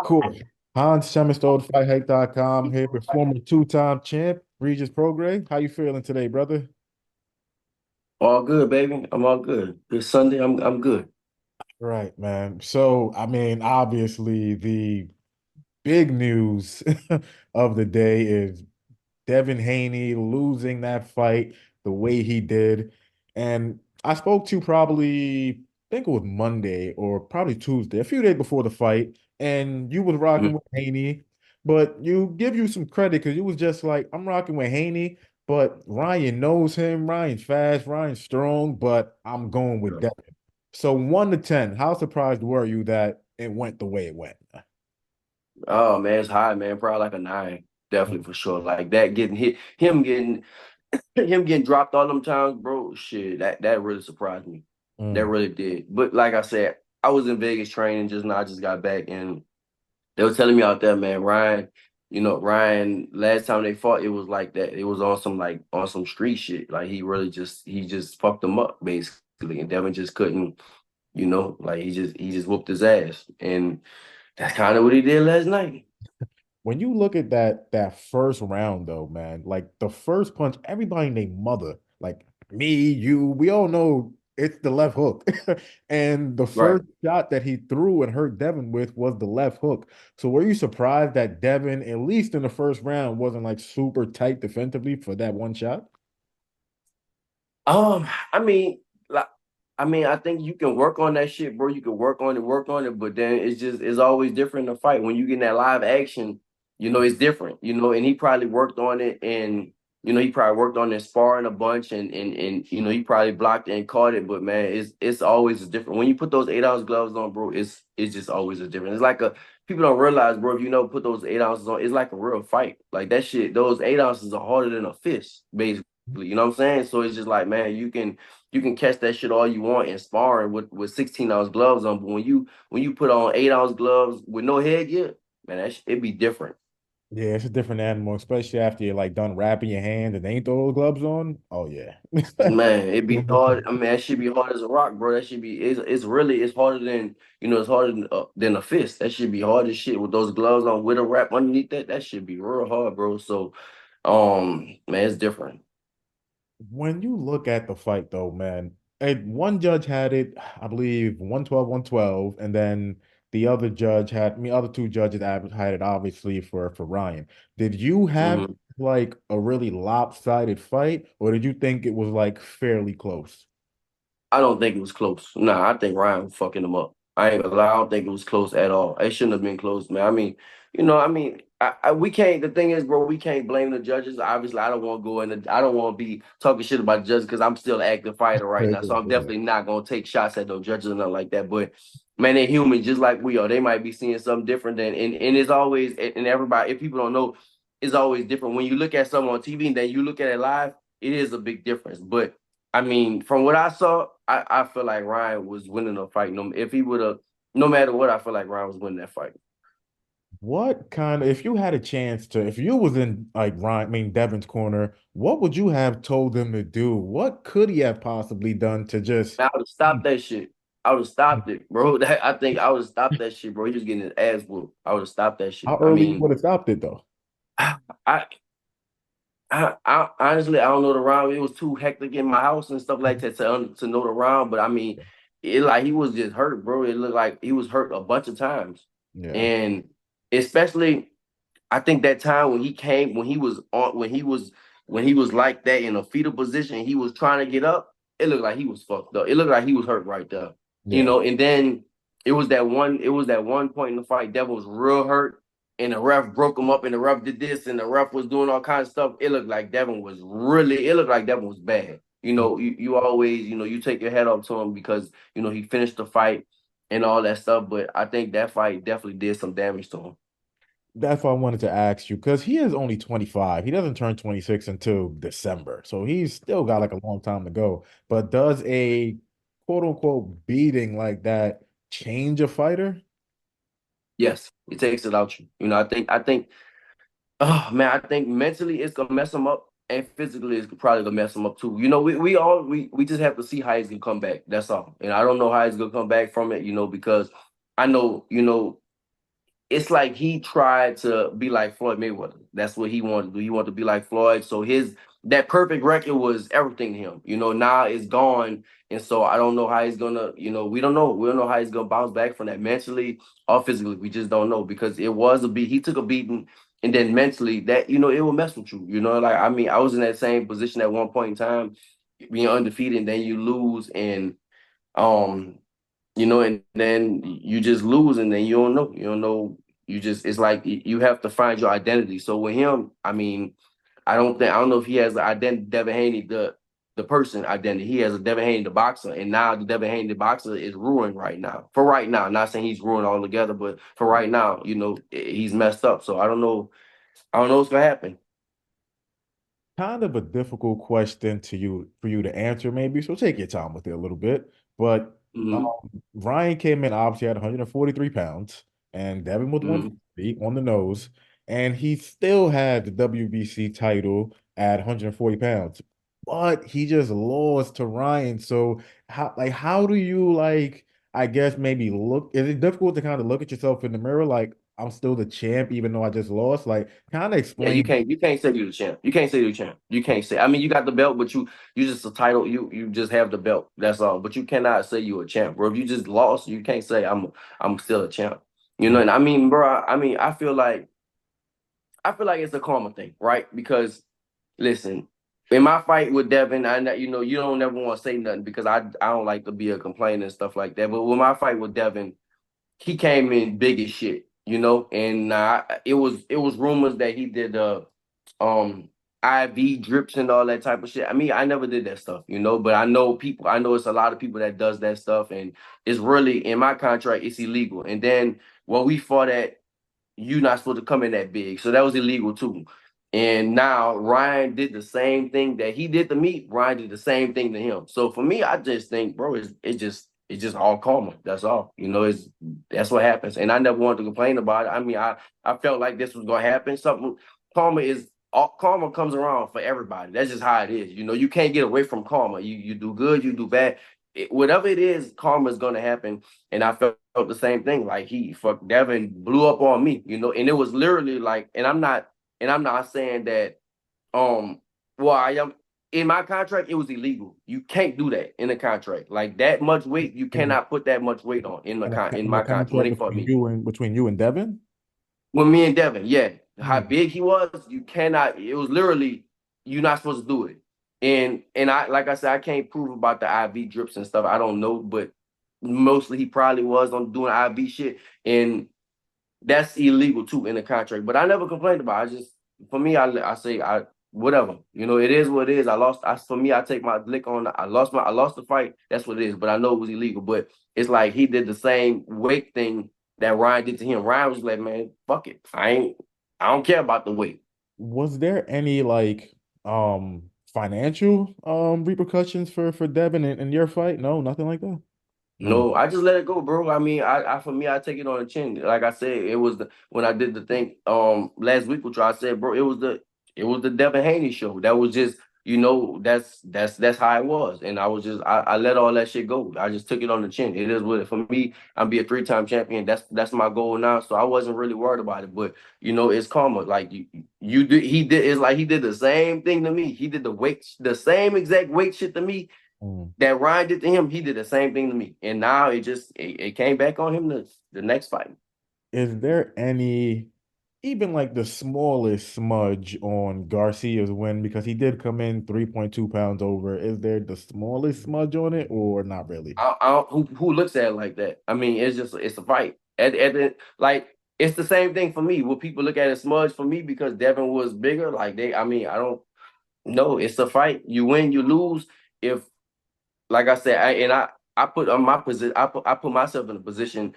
Cool. Hans Semmerstode, FightHike.com here with former two-time champ, Regis Prograis. How you feeling today, brother? All good, baby. I'm all good. This Sunday, I'm good. Right, man. So, I mean, obviously, the big news of the day is Devin Haney losing that fight the way he did. And I spoke to probably, I think it was Monday or probably Tuesday, a few days before the fight, and you was rocking Mhm. with Haney, but you give you some credit because you was just like, I'm rocking with Haney, but Ryan knows him. Ryan's fast, Ryan's strong, but I'm going with Devin. So 1 to 10, how surprised were you that it went the way it went? Oh man, it's high, man. Probably like a nine, definitely for sure. Like that getting hit, him getting dropped all them times, bro. Shit, that really surprised me. That Mm. really did. But like I said, I was in Vegas training just now. I just got back, and they were telling me out there, man, Ryan. Ryan. Last time they fought, it was like that. It was on some on some street shit. Like he just fucked them up basically, and Devin just couldn't. Like he just whooped his ass, and that's kind of what he did last night. When you look at that first round though, man, like the first punch, everybody named Mother, like me, you, we all know it's the left hook. And the Right. first shot that he threw and hurt Devin with was the left hook. So were you surprised that Devin, at least in the first round, wasn't like super tight defensively for that one shot? Um, I mean, like, I think you can work on that shit, bro. You can work on it, but then it's always different in a fight. When you get in that live action, it's different, and he probably worked on it and he probably worked on it sparring a bunch and he probably blocked it and caught it, but man, it's always different. When you put those 8 ounce gloves on, bro, it's just always a different. It's like a people don't realize, bro, if put those 8 ounces on, it's like a real fight. Like that shit, those 8 ounces are harder than a fist, basically. You know what I'm saying? So it's just like, man, you can catch that shit all you want in sparring with 16 ounce gloves on, but when you put on 8 ounce gloves with no headgear, man, it'd be different. Yeah, it's a different animal, especially after you're like done wrapping your hand and they ain't throw those gloves on. Oh yeah. Man, it'd be hard. I mean, that should be hard as a rock, bro. That should be it's harder than it's harder than a fist. That should be hard as shit with those gloves on with a wrap underneath that. That should be real hard, bro. So, man, it's different. When you look at the fight, though, man, one judge had it, I believe, 112, 112, and then the other judge had, I mean, other two judges had it obviously for Ryan. Did you have Mhm. like a really lopsided fight, or did you think it was like fairly close? I don't think it was close. Nah, I think Ryan was fucking him up. I ain't gonna lie, I don't think it was close at all. It shouldn't have been close, man. We can't. The thing is, bro, we can't blame the judges. Obviously, I don't want to go in. I don't want to be talking shit about judges because I'm still an active fighter right now. So I'm definitely not gonna take shots at those judges or nothing like that. But man, they're human just like we are. They might be seeing something different than, and it's always, and everybody. If people don't know, it's always different when you look at something on TV and then you look at it live. It is a big difference, but. I mean, from what I saw, I feel like Ryan was winning the fight. No, if he would have, no matter what, I feel like Ryan was winning that fight. What kind of, if you had a chance to, if you was in like Ryan, I mean Devin's corner, what would you have told him to do? What could he have possibly done to just I would have stopped that shit. I would have stopped it, bro. I think I would have stopped that shit, bro. He was getting his ass whooped. I would have stopped that how shit. I early you mean, would have stopped it though? I, I honestly I don't know the round. It was too hectic in my house and stuff like that to know the round. But I mean, it like he was just hurt, bro. It looked like he was hurt a bunch of times, Yeah. and especially I think that time when he came, when he was like that in a fetal position, he was trying to get up. It looked like he was fucked up. It looked like he was hurt right there, Yeah. And then it was that one point in the fight. Devil was real hurt, and the ref broke him up, and the ref did this, and the ref was doing all kinds of stuff. It looked like Devin was really. It looked like Devin was bad. You always, you take your head up to him because he finished the fight and all that stuff. But I think that fight definitely did some damage to him. That's why I wanted to ask you because he is only 25. He doesn't turn 26 until December. So he's still got like a long time to go. But does a quote unquote beating like that change a fighter? Yes, it takes it out you. I think, oh man, I think mentally it's gonna mess him up, and physically it's probably gonna mess him up too. We just have to see how he's gonna come back. That's all. And I don't know how he's gonna come back from it, because I know, it's like he tried to be like Floyd Mayweather. That's what he wanted to do. He wanted to be like Floyd. So his that perfect record was everything to him. Now it's gone. And so I don't know how he's gonna, we don't know. We don't know how he's gonna bounce back from that mentally or physically. We just don't know because it was a beat. He took a beating, and then mentally that, it will mess with you. Like I mean, I was in that same position at one point in time, being undefeated, and then you lose, and um and then you just lose, and then you don't know. You just it's like you have to find your identity. So with him, I mean, I don't know if he has the identity, Devin Haney, the person identity. He has a Devin Haney the boxer, and now the Devin Haney the boxer is ruined right now. For right now, not saying he's ruined altogether, but for right now, he's messed up. So I don't know. I don't know what's gonna happen. Kind of a difficult question to you for you to answer, maybe. So take your time with it a little bit. But Hmm. Ryan came in obviously at 143 pounds, and Devin was Hmm. 150 on the nose, and he still had the WBC title at 140 pounds. But he just lost to Ryan. So how do you I guess maybe look, is it difficult to kind of look at yourself in the mirror like I'm still the champ even though I just lost? Like kind of Yeah, you explain. can't you can't say you're the champ. You can't say you're the champ. You can't say. I mean, you got the belt, but you just a title. You just have the belt. That's all. But you cannot say you're a champ, bro. If you just lost, you can't say I'm still a champ. And I mean, bro. I mean, I feel like it's a karma thing, right? Because listen, in my fight with Devin, I know you don't never want to say nothing because I don't like to be a complainer and stuff like that. But with my fight with Devin, he came in big as shit, and it was rumors that he did um IV drips and all that type of shit. I mean, I never did that stuff, but I know it's a lot of people that does that stuff, and it's really in my contract, it's illegal. And then when we fought at, you're not supposed to come in that big. So that was illegal too. And now Ryan did the same thing that he did to me. Ryan did the same thing to him. So for me, I just think, bro, it's just all karma. That's all. That's what happens. And I never wanted to complain about it. I mean, I felt like this was gonna happen. Something karma is all karma comes around for everybody. That's just how it is. You can't get away from karma. You do good, you do bad. Whatever it is, karma is gonna happen. And I felt the same thing. Like Devin blew up on me, and it was literally like, and I'm not saying that well, I am in my contract, it was illegal. You can't do that in a contract. Like that much weight, you In cannot put that much weight on in in a my contract when contract they fought between me. you and Devin? When me and Devin, yeah, how Hmm. big he was, you cannot. It was literally you're not supposed to do it. And I like I said, I can't prove about the IV drips and stuff. I don't know, but mostly he probably was on doing IV shit, and that's illegal too in the contract. But I never complained about it. For me, I say whatever. It is what it is. I lost. For me, I take my lick on. I lost the fight. That's what it is. But I know it was illegal. But it's like he did the same weight thing that Ryan did to him. Ryan was like, man, fuck it. I don't care about the weight. Was there any financial repercussions for Devin in your fight? No, nothing like that. Mm. No, I just let it go, bro. I mean, I for me, I take it on the chin. Like I said, it was when I did the thing last week, which I said, bro, it was the Devin Haney show. That was just, that's how it was. And I let all that shit go. I just took it on the chin. It is what it for me, I'm be a 3-time champion. That's my goal now. So I wasn't really worried about it. But it's karma. Like you did he did it's like he did the same thing to me. He did the same exact weight shit to me Mm. that Ryan did to him, he did the same thing to me. And now it came back on him the next fight. Is there any, even like the smallest smudge on Garcia's win? Because he did come in 3.2 pounds over. Is there the smallest smudge on it or not really? Who looks at it like that? I mean, it's a fight. Like it's the same thing for me. Will people look at it smudge for me because Devin was bigger? Like I mean, I don't know. It's a fight. You win, you lose. If like I said, I put on my position. I put myself in a position.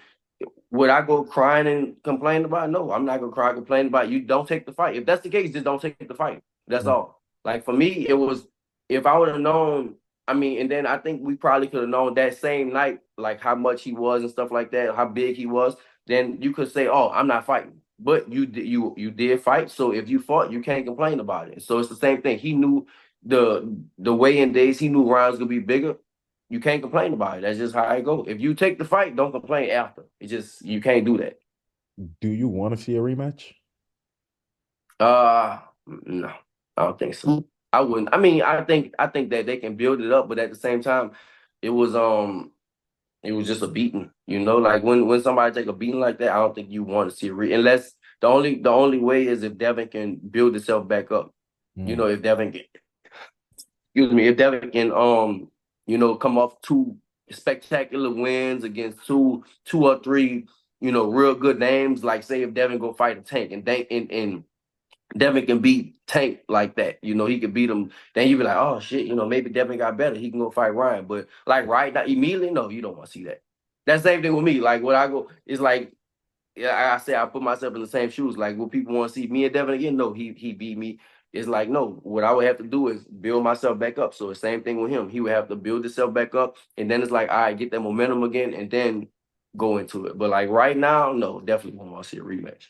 Would I go crying and complain about it? No, I'm not gonna cry and complain about it. You don't take the fight. If that's the case, just don't take the fight. That's Mm. all. Like for me, it was if I would have known. I mean, and then I think we probably could have known that same night, like how much he was and stuff like that, how big he was. Then you could say, "Oh, I'm not fighting." But you did fight. So if you fought, you can't complain about it. So it's the same thing. He knew the weigh-in days. He knew rounds gonna be bigger. You can't complain about it. That's just how I go. If you take the fight, don't complain after. It just you can't do that. Do you want to see a rematch? No, I don't think so. I wouldn't. I mean, I think that they can build it up, but at the same time, it was um it was just a beating. Like when somebody take a beating like that, I don't think you want to see unless the only way is if Devin can build himself back up. Mm. If Devin can, excuse me, if Devin can come off two spectacular wins against two or three, real good names, like say if Devin go fight a Tank and Devin can beat Tank like that. He could beat him. Then you be like, oh shit, maybe Devin got better. He can go fight Ryan. But like right now, immediately, no, you don't want to see that. That same thing with me. Like what I go, it's like, yeah, I say I put myself in the same shoes. Like, will people want to see me and Devin again? No, he beat me. It's like, no, what I would have to do is build myself back up. So the same thing with him. He would have to build himself back up. And then it's like, all right, get that momentum again and then go into it. But like right now, no, definitely won't want to see a rematch.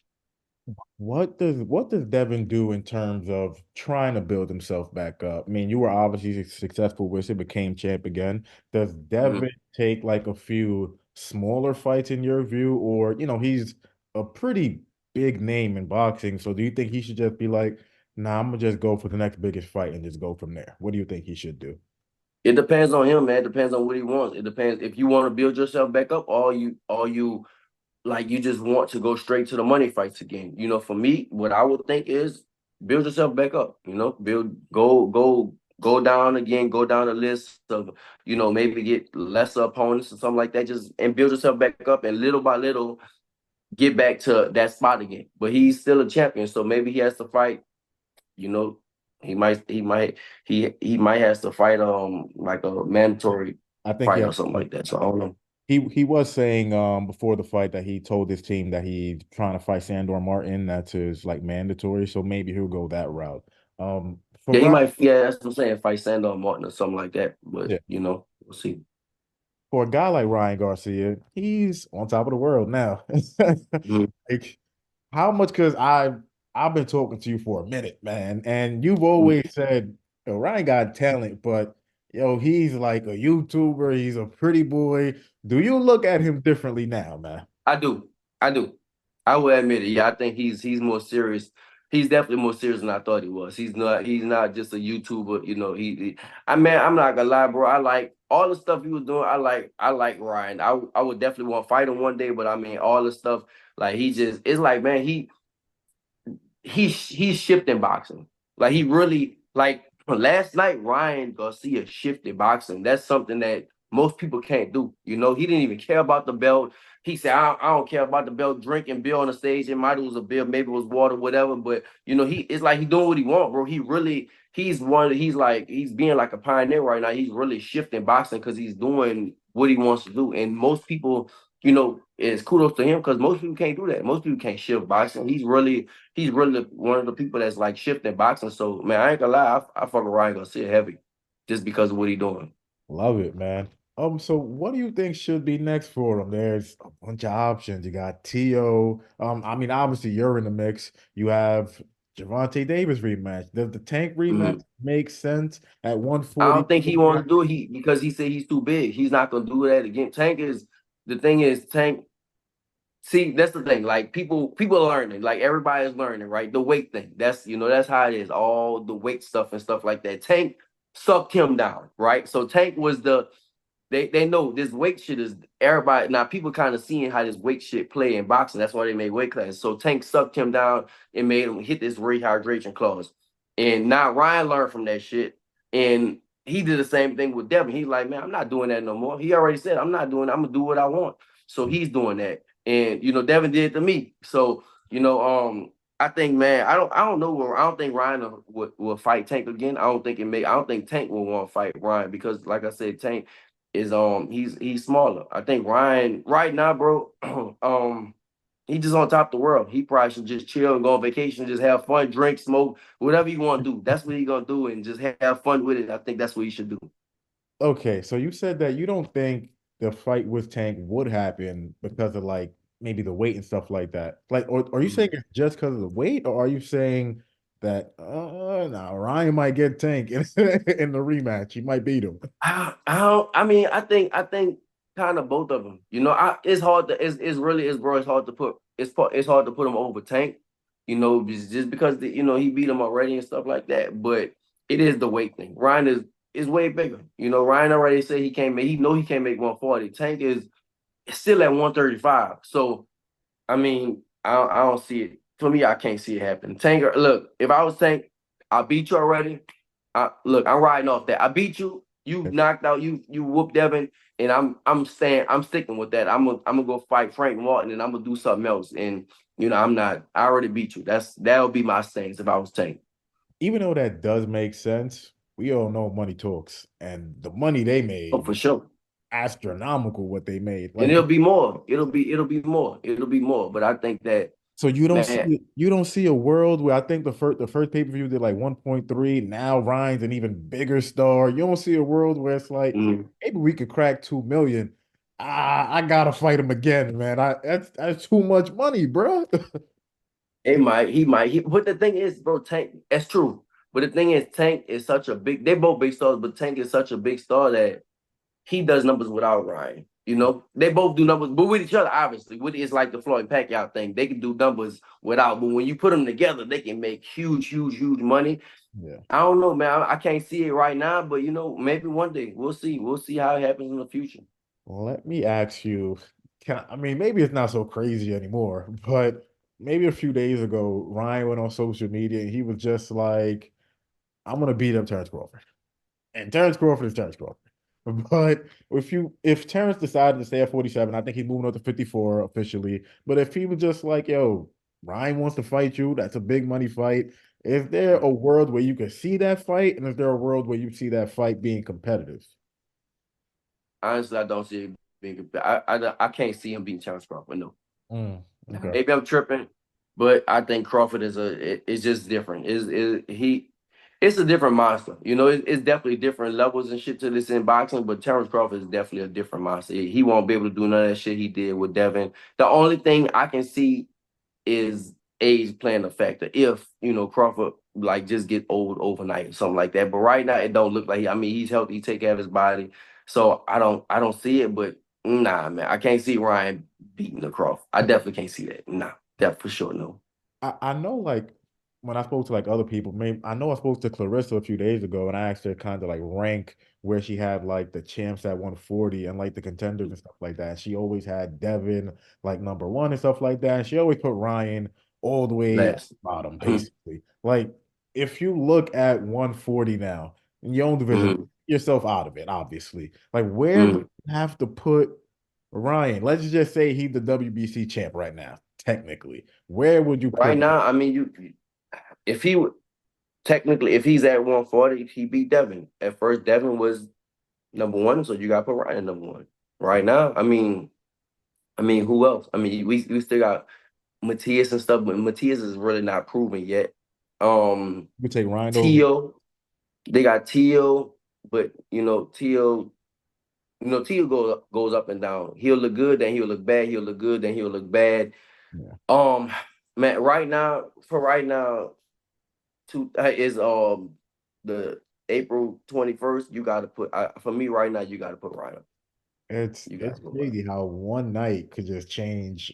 What does Devin do in terms of trying to build himself back up? I mean, you were obviously successful with it, became champ again. Does Mhm. Devin take like a few smaller fights in your view, or he's a pretty big name in boxing. So do you think he should just be like, nah, I'm gonna just go for the next biggest fight and just go from there? What do you think he should do? It depends on him, man. It depends on what he wants. It depends if you want to build yourself back up, or you like you just want to go straight to the money fights again. For me, what I would think is build yourself back up. Go down again, go down the list of maybe get lesser opponents or something like that. Just and build yourself back up, and little by little get back to that spot again. But he's still a champion, so maybe he has to fight. You know, he might has to fight like a mandatory I think he fight has or to something fight. like that. So I don't know. He was saying before the fight that he told his team that he's trying to fight Sandor Martin. That's his like mandatory. So maybe he'll go that route. For Yeah, he Ryan, might. Yeah, that's what I'm saying. Fight Sandor Martin or something like that. But yeah, we'll see. for a guy like Ryan Garcia, he's on top of the world now. Mhm. Like how much? Because I've been talking to you for a minute, man, and you've Mhm. always said, yo, Ryan got talent, but yo, he's like a YouTuber. He's a pretty boy. Do you look at him differently now, man? I do. I do. I will admit it. Yeah, I think he's more serious. He's definitely more serious than I thought he was. He's not just a YouTuber. I mean, I'm not gonna lie, bro. I like all the stuff he was doing. I like Ryan. I would definitely want to fight him one day, but I mean all the stuff like he just it's like, man, he's shifting boxing. Like he really like last night Ryan Garcia shifted boxing. That's something that most people can't do. He didn't even care about the belt. He said, I don't care about the belt, drinking beer on the stage. It might was a beer, maybe it was water, whatever. But he it's like he doing what he want, bro. He's being like a pioneer right now. He's really shifting boxing because he's doing what he wants to do. And most people, it's kudos to him because most people can't do that. Most people can't shift boxing. He's really one of the people that's like shifting boxing. So man, I ain't gonna lie, I fuck with Ryan Garcia heavy just because of what he doing. Love it, man. So what do you think should be next for him? There's a bunch of options. You got Tio. I mean, obviously you're in the mix. You have Javante Davis rematch. Does the Tank rematch Mhm. make sense at I don't think 144? he want to do it. Because he said he's too big. He's not gonna do that again. Tank. See, that's the thing. Like people are learning. Like everybody's learning, right? The weight thing. That's how it is. All the weight stuff and stuff like that. Tank sucked him down, right? So Tank was they know this weight shit is everybody now. People kind of seeing how this weight shit play in boxing. That's why they made weight classes. So Tank sucked him down and made him hit this rehydration clause. And now Ryan learned from that shit, and he did the same thing with Devin. He's like, man, I'm not doing that no more. He already said, I'm not doing. I'm gonna do what I want. So he's doing that, and Devin did it to me. So I think, man, I don't know where I don't think Ryan will fight Tank again. I don't think Tank will want to fight Ryan because, like I said, Tank is he's smaller. I think Ryan right now, bro, he just on top of the world. He probably should just chill and go on vacation, just have fun, drink, smoke, whatever you want to do. That's what he gonna do and just have fun with it. I think that's what he should do. Okay, so you said that you don't think the fight with Tank would happen because of like maybe the weight and stuff like that. Like, or are you saying Mhm. it's just because of the weight, or are you saying that now Ryan might get Tank in, in the rematch? He might beat him. I don't. I mean, I think kind of both of them. It's hard to. It's really is, bro. It's hard to put. it's hard to put him over Tank, just because he beat him already and stuff like that. But it is the weight thing. Ryan is way bigger. Ryan already said he can't make 140. Tank is still at 135. So I mean, I don't see it. For me, I can't see it happen. Tank, look, if I was Tank, I beat you already. Look, I'm riding off that. I beat you. You knocked out. You whooped Devin, and I'm sticking with that. I'm gonna go fight Frank Martin, and I'm gonna do something else. And I'm not. I already beat you. That'll be my stance if I was Tank. Even though that does make sense, we all know money talks, and the money they Oh, made for was sure. astronomical. What they made, And like, it'll be more. It'll be more. It'll be more. But I think that, so man, you don't see a world where I think the first pay-per-view did like 1.3. Now Ryan's an even bigger star. You don't see a world where it's like mm, maybe we could crack 2 million. I gotta fight him again, man. That's too much money, bro. it might, he might. But the thing is, bro, Tank, that's true. But the thing is, Tank is such a big, they're both big stars, but Tank is such a big star that he does numbers without Ryan. They both do numbers, but with each other, obviously. It's like the Floyd Pacquiao thing. They can do numbers without, but when you put them together, they can make huge, huge, huge money. Yeah. I don't know, man. I can't see it right now, but maybe one day we'll see. We'll see how it happens in the future. Let me ask you, I mean, maybe it's not so crazy anymore, but maybe a few days ago, Ryan went on social media and he was just like, I'm gonna beat up Terrence Crawford. And Terrence Crawford is Terrence Crawford. But if Terrence decided to stay at 47, I think he's moving up to 54 officially. But if he was just like, yo, Ryan wants to fight you, that's a big money fight. Is there a world where you could see that fight? And is there a world where you see that fight being competitive? Honestly, I don't see it being. I can't see him beating Terrence Crawford. No. Okay. Maybe I'm tripping, but I think Crawford it's just different. It's a different monster. It's definitely different levels and shit to this in boxing, but Terrence Crawford is definitely a different monster. He won't be able to do none of that shit he did with Devin. The only thing I can see is age playing a factor. If Crawford like just get old overnight or something like that. But right now it don't look like I mean he's healthy, he take care of his body. So I don't see it, but nah, man, I can't see Ryan beating the Crawford. I definitely can't see that. Nah, that for sure no. I know, like, when I spoke to like other people, maybe I know I spoke to Clarissa a few days ago, and I asked her kind of like rank where she had like the champs at 140 and like the contenders and stuff like that. She always had Devin like number one and stuff like that. And she always put Ryan all the way Last. bottom, basically. Like, if you look at 140 now in your own division, Mm-hmm. yourself out of it, obviously. Like, where do Mm-hmm. you have to put Ryan? Let's just say he's the WBC champ right now, technically. Where would you Right put him? now, I mean, if he would technically, if he's at 140, he beat Devin. At first, Devin was number one, so you got to put Ryan number one. Right now, I mean, who else? I mean, we still got Matias and stuff, but Matias is really not proven yet. You take Ryan over. Teal, they got Teal, but Teal goes up and down. He'll look good, then he'll look bad. He'll look good, then he'll look bad. Yeah. Um, man, right now, is the April 21st. You got to put for me right now. You got to put Ryan. It's You got to it's put Ryan. crazy how one night could just change.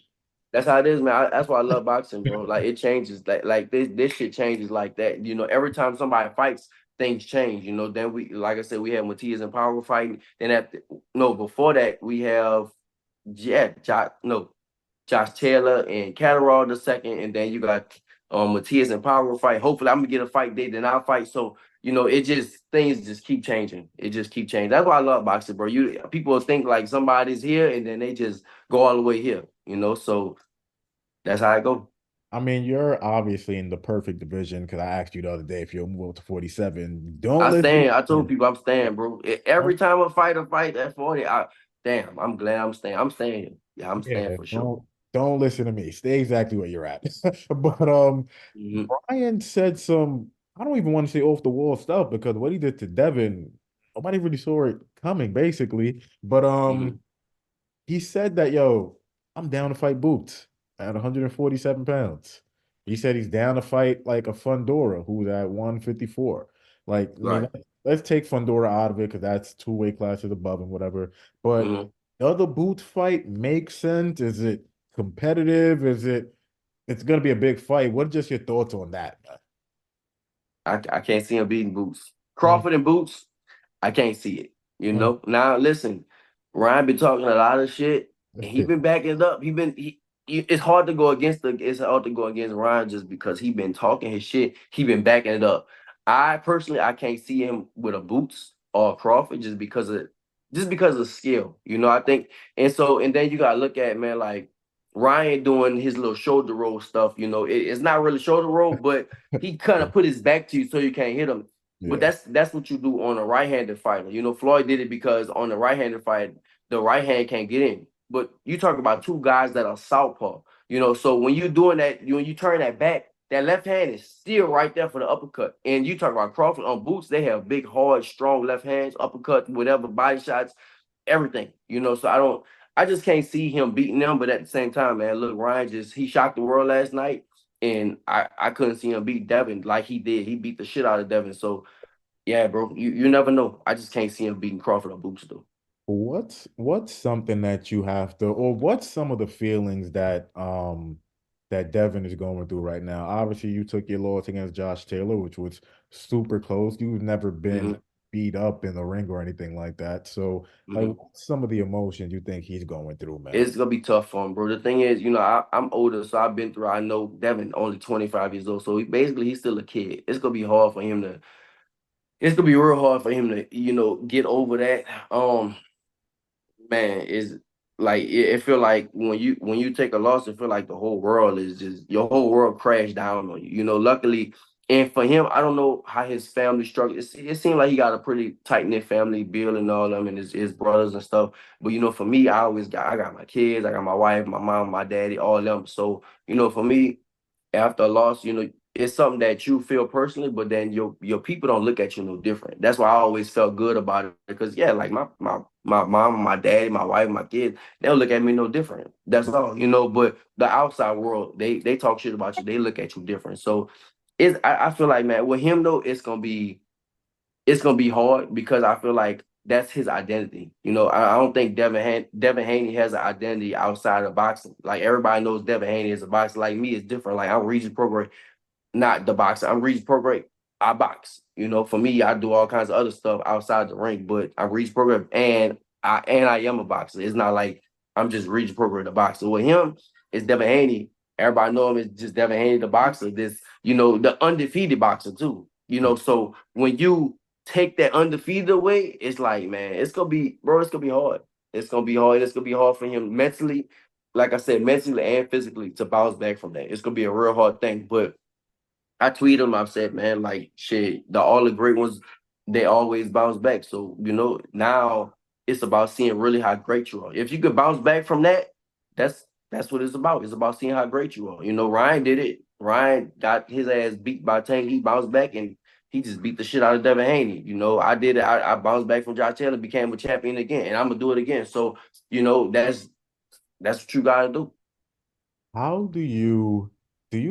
That's how it is, man. That's why I love boxing, bro. Like it changes, like this shit changes like that. Every time somebody fights, things change. Then like I said, we have Matias and Power fighting. Then no, before that we have Josh Taylor and Catterall the second, and then you got Matias and Power fight. Hopefully, I'm gonna get a fight date, then I'll fight. So it just things just keep changing. It just keep changing. That's why I love boxing, bro. People think like somebody's here, and then they just go all the way here. So that's how I go. I mean, you're obviously in the perfect division because I asked you the other day if you'll move up to 47. Don't I listen. stand. I told people I'm staying, bro. Every Don't, time a fighter fight at 40, damn, I'm glad I'm staying. I'm staying. Yeah, I'm staying yeah, for sure. don't listen to me. Stay exactly where you're at. But Hmm. Brian said some, I don't even want to say off the wall stuff because what he did to Devin, nobody really saw it coming, basically. But Hmm. he said that, yo, I'm down to fight Boots at 147 pounds. He said he's down to fight like a Fundora who's at 154. Like, I mean, Right. let's take Fundora out of it because that's two weight classes above and whatever. But Hmm. does the Boots fight make sense? Is it competitive? Is it? It's going to be a big fight. What are just your thoughts on that, I can't see him beating Boots. man? Crawford and Boots, I can't see it. Mm, Now listen, Ryan been talking a lot of shit, and he mm. been backing it up. It's hard to go against Ryan just because he been talking his shit. He been backing it up. I personally, I can't see him with a Boots or a Crawford just because of skill. I think, and then you gotta look at, man, like Ryan doing his little shoulder roll stuff. It's not really shoulder roll, but he kind of put his back to you so you can't hit him. But Yeah. that's what you do on a right-handed fighter. Floyd did it because on the right-handed fight, the right hand can't get in. But you talk about two guys that are southpaw. So when you're doing that, when you turn that back, that left hand is still right there for the uppercut. And you talk about Crawford on Boots, they have big, hard, strong left hands, uppercut, whatever, body shots, everything. So I just can't see him beating them. But at the same time, man, look, Ryan he shocked the world last night. And I couldn't see him beat Devin like he did. He beat the shit out of Devin. So yeah, bro. You never know. I just can't see him beating Crawford or Boots though. What's something that you have to, or what's some of the feelings that Devin is going through right now? Obviously, you took your loss against Josh Taylor, which was super close. You've never been hmm beat up in the ring or anything like that. So, like, hmm what's some of the emotions you think he's going through, man? It's gonna be tough for him, bro. The thing is, I'm older, so I've been through. I know Devin only 25 years old, so he's still a kid. It's gonna be hard for him to. It's gonna be real hard for him to, get over that. Man, is like it feel like when you take a loss, it feel like the whole world is just your whole world crashed down on you. Luckily, and for him, I don't know how his family structure. It seemed like he got a pretty tight knit family, Bill and all them, and his brothers and stuff. But for me, I got my kids, I got my wife, my mom, my daddy, all them. So for me, after a loss, it's something that you feel personally, but then your people don't look at you no different. That's why I always felt good about it because yeah, like my mom, my daddy, my wife, my kids, they don't look at me no different. That's all. But the outside world, they talk shit about you. They look at you different. So I feel like, man, with him though, it's gonna be hard because I feel like that's his identity. I don't think Devin Haney has an identity outside of boxing. Like everybody knows Devin Haney is a boxer. Like me, it's different. Like I'm Regis Prograis, not the boxer. I'm Regis Prograis. I box. For me, I do all kinds of other stuff outside the ring, but I'm Regis Prograis and I am a boxer. It's not like I'm just Regis Prograis the boxer. With him, it's Devin Haney. Everybody know him as just Devin Haney the boxer. The undefeated boxer too. So when you take that undefeated away, it's like, man, it's gonna be, bro, it's gonna be hard. It's gonna be hard. It's gonna be hard for him mentally, like I said, mentally and physically to bounce back from that. It's gonna be a real hard thing. But I tweeted him. I've said, man, like shit, all the great ones, they always bounce back. So now it's about seeing really how great you are. If you could bounce back from that, that's what it's about. It's about seeing how great you are. Ryan did it. Ryan got his ass beat by Tank. He bounced back and he just beat the shit out of Devin Haney. I did it. I bounced back from Josh Taylor, became a champion again, and I'm gonna do it again. So that's what you gotta do. How do you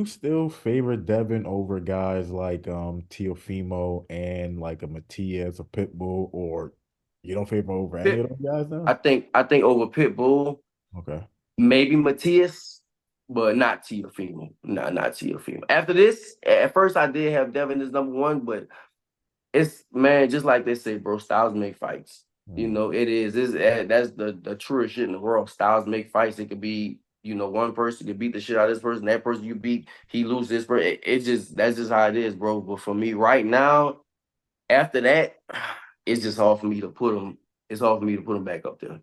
still favor Devin over guys like Teofimo and like a Matias, a Pitbull, or you don't favor over any of Pit, those guys I now? think I think over Pitbull. Okay. Maybe Matias, but not Teofimo. No, not Teofimo. After this, at first I did have Devin as number one, but it's, man, just like they say, bro, styles make fights. Mm. It is. That's the truest shit in the world. Styles make fights. It could be, one person could beat the shit out of this person. That person you beat, he loses this person. That's just how it is, bro. But for me right now, after that, it's just hard for me to put him. It's hard for me to put him back up there.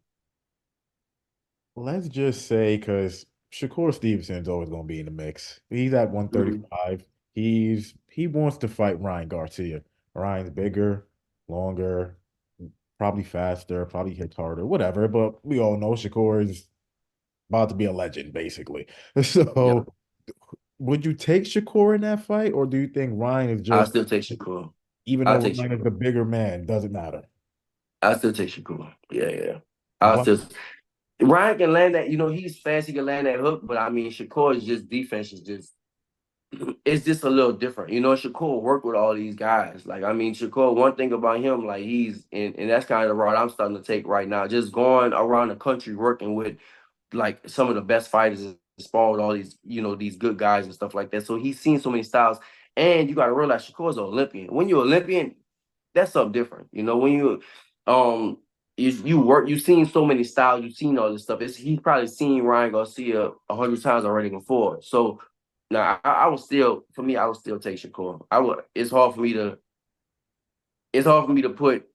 Let's just say because Shakur Stevenson's always going to be in the mix. He's at Mhm. 135. He wants to fight Ryan Garcia. Ryan's bigger, longer, probably faster, probably hits harder, whatever. But we all know Shakur is about to be a legend, basically. Yeah, So, would you take Shakur in that fight, or do you think Ryan is I'll just, still take Shakur. even I'll though take Ryan is the Shakur. bigger man, doesn't matter? I still take Shakur. Yeah, yeah. I But still Ryan can land that. He's fast. He can land that hook. But I mean, Shakur is just defense is just it's just a little different. Shakur work with all these guys. Like I mean, Shakur. One thing about him, like and that's kind of the route I'm starting to take right now. Just going around the country working with like some of the best fighters and spawned all these, these good guys and stuff like that. So he's seen so many styles. And you gotta realize Shakur's an Olympian. When you're Olympian, that's something different. When um you work, you've seen so many styles, you've seen all this stuff. He's probably seen Ryan Garcia 100 times already before. So now I would still, for me, I would still take Shakur. I would. It's hard for me to put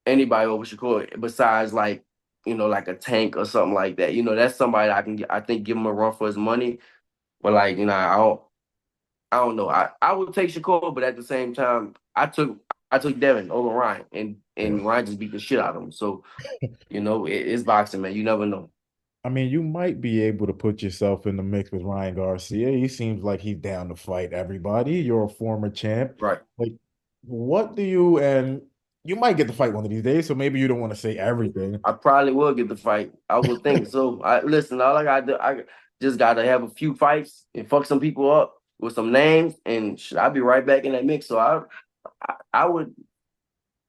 anybody over Shakur besides like like a Tank or something like that. That's somebody that I think give him a run for his money. But like I don't know. I would take Shakur, but at the same time, I took Devin over Ryan, Yeah. and Ryan just beat the shit out of him. So it's boxing, man. You never know. I mean, you might be able to put yourself in the mix with Ryan Garcia. He seems like he's down to fight everybody. You're a former champ. Right. Like, what do you, and you might get to fight one of these days, so maybe you don't want to say everything. I probably will get the fight. I would think so. Listen. All I got to do, I just got to have a few fights and fuck some people up with some names, and I'll be right back in that mix. So I would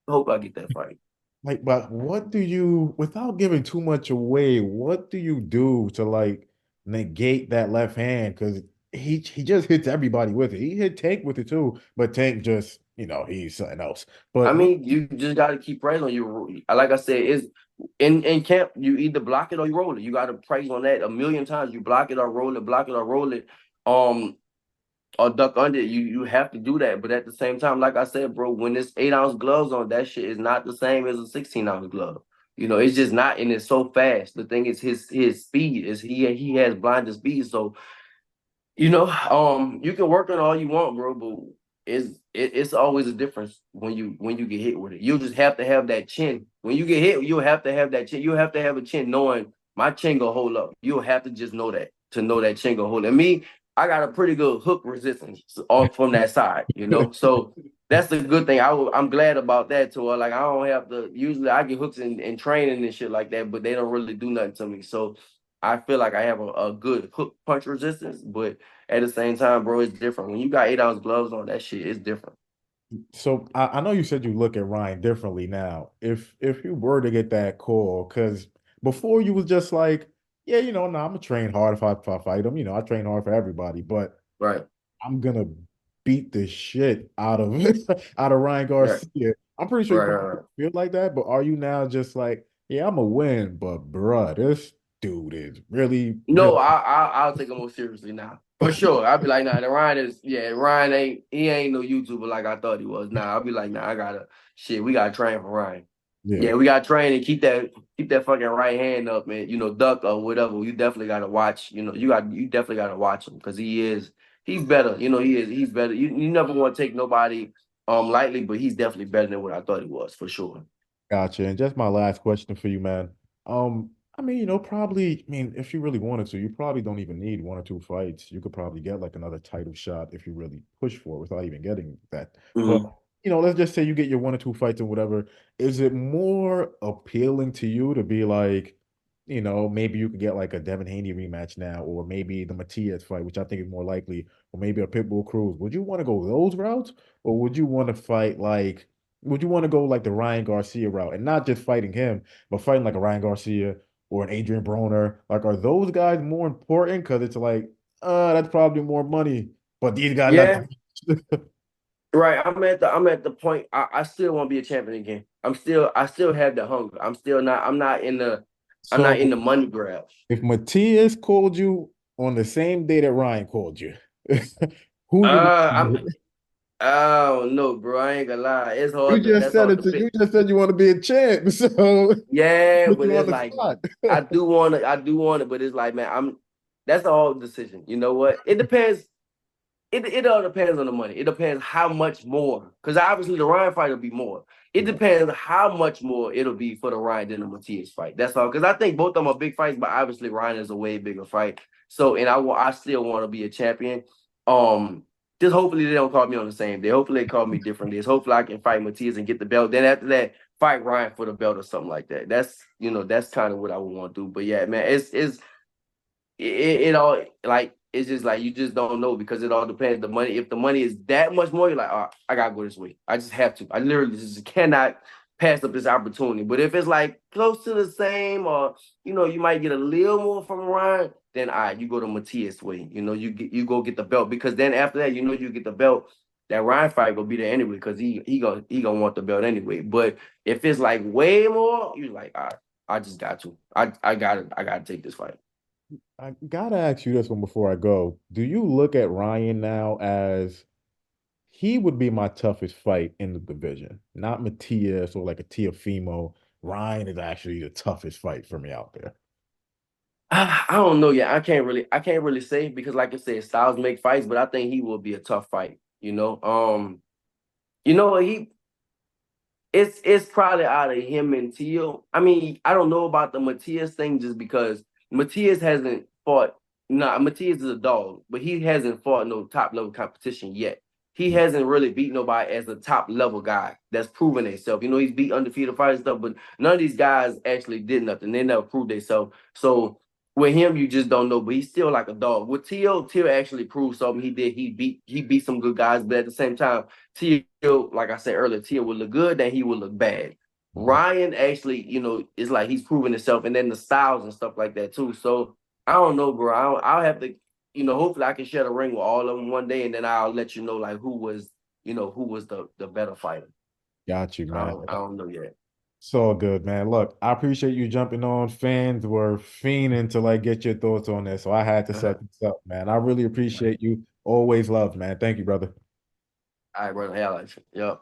hope I get that fight. Like, but what do you, without giving too much away, what do you do to like negate that left hand? Because he just hits everybody with it. He hit Tank with it too, but Tank just, he's something else. I But what mean, you just got to keep pressing on your. Like I said, is in camp you either block it or you roll it. You got to praise on that a million times. You block it or roll it, block it or roll it, or duck under it. You have to do that. But at the same time, like I said, bro, when it's 8 ounce gloves on, that shit is not the same as a 16 ounce glove. It's just not, and it's so fast. The thing is, his speed is he has blinded speed. So you can work on all you want, bro, but it's always a difference when you get hit with it. You'll just have to have that chin. When you get hit, you'll have to have that chin. You'll have to have a chin knowing my chin gonna hold up. You'll have to just know that to know that chin gonna hold. And me, I got a pretty good hook resistance off from that side. So that's the good thing. I'm glad about that too. Like I don't have to. Usually I get hooks in training and shit like that, but they don't really do nothing to me. So I feel like I have a good hook punch resistance, but at the same time, bro, it's different. When you got 8 ounce gloves on, that shit is different. So I know you said you look at Ryan differently now. If you were to get that call, because before you was just like, yeah, no, I'm gonna train hard if I fight him. I train hard for everybody, but Right. I'm gonna beat the shit out of out of Ryan Right. Garcia. I'm pretty sure you Right. probably Right. feel like that, but are you now just like, yeah, I'm a win, but bruh, this dude is really, No, really I'll take him more seriously now. For sure. I'll be like, nah, Ryan ain't no YouTuber like I thought he was. Nah, I'll be like, nah, we gotta train for Ryan. yeah. Yeah, we gotta train and keep that fucking right hand up, man. Duck or whatever. You definitely gotta watch. You definitely gotta watch him because he's better. He's better. You never want to take nobody lightly, but he's definitely better than what I thought he was for sure. Gotcha. And just my last question for you, man. I mean, probably, I mean, if you really wanted to, you probably don't even need one or two fights. You could probably get like another title shot if you really push for it without even getting that. But, Mhm. let's just say you get your one or two fights and whatever. Is it more appealing to you to be like, maybe you could get like a Devin Haney rematch now, or maybe the Matias fight, which I think is more likely, or maybe a Pitbull Cruz. Would you want to go those routes, or would you want to fight like would you want to go like the Ryan Garcia route and not just fighting him, but fighting like a Ryan Garcia or an Adrian Broner? Like, are those guys more important? Because it's like, that's probably more money. But these guys got Yeah, right. I'm at the point. I still want to be a champion again. I still have the hunger. I'm not in the so money grab. if Matias called you on the same day that Ryan called you, who you I'm I don't know, bro. I ain't gonna lie. It's you hard to just that's said hard it to to you pick. just said you want to be a champ, so Yeah, put but you on it's the like spot. I do want it, but it's like, man, that's a hard decision. You know what? It depends. It all depends on the money. It depends how much more. Because obviously the Ryan fight will be more. It Yeah, depends how much more it'll be for the Ryan than the Matias fight. That's all. Because I think both of them are big fights, but obviously Ryan is a way bigger fight. So, and I still want to be a champion. Um, just hopefully they don't call me on the same day. Hopefully they call me different days. Hopefully I can fight Matias and get the belt. Then after that, fight Ryan for the belt or something like that. That's kind of what I would want to do. But yeah, man, it all, like, it's just like you just don't know because it all depends. If the money is that much more, you're like, oh, I gotta go this way. I just have to. I literally just cannot. pass up this opportunity. But if it's like close to the same, or you might get a little more from Ryan, then all right, you go to Matias way. You go get the belt, because then after that, you get the belt. That Ryan fight will be there anyway, because he gonna want the belt anyway. But if it's like way more, you're like, all right, I just got to. I gotta take this fight. I gotta ask you this one before I go. Do you look at Ryan now as he would be my toughest fight in the division, not Matias or like a Tiafimo. Ryan is actually the toughest fight for me out there. I don't know yet. I can't really say, because like I said, styles make fights, but I think he will be a tough fight. He it's probably out of him and Teal. I mean, I don't know about the Matias thing, just because Matias hasn't fought. Nah, Matias is a dog, but he hasn't fought no top level competition yet. He Yeah. hasn't really beat nobody as a top level guy that's proven themselves. He's beat undefeated fighters and stuff, but none of these guys actually did nothing. They never proved themselves. So with him, you just don't know. But he's still like a dog. With Teal actually proved something. He did. He beat some good guys, but at the same time, Teal, like I said earlier, Teal would look good, then he would look bad. Mhm. Ryan actually, is like he's proven himself, and then the styles and stuff like that too. So I don't know, bro. I'll have to, hopefully I can share the ring with all of them one day, and then I'll let you know like who was the better fighter. Got you, I man. don't, I don't know yet. It's all good, man. Look, I appreciate you jumping on. Fans were fiending to like get your thoughts on this, so I had to Uh-huh. set this up, man. I really appreciate you. Always love, man. Thank you, brother. All right, brother. Hell, yep.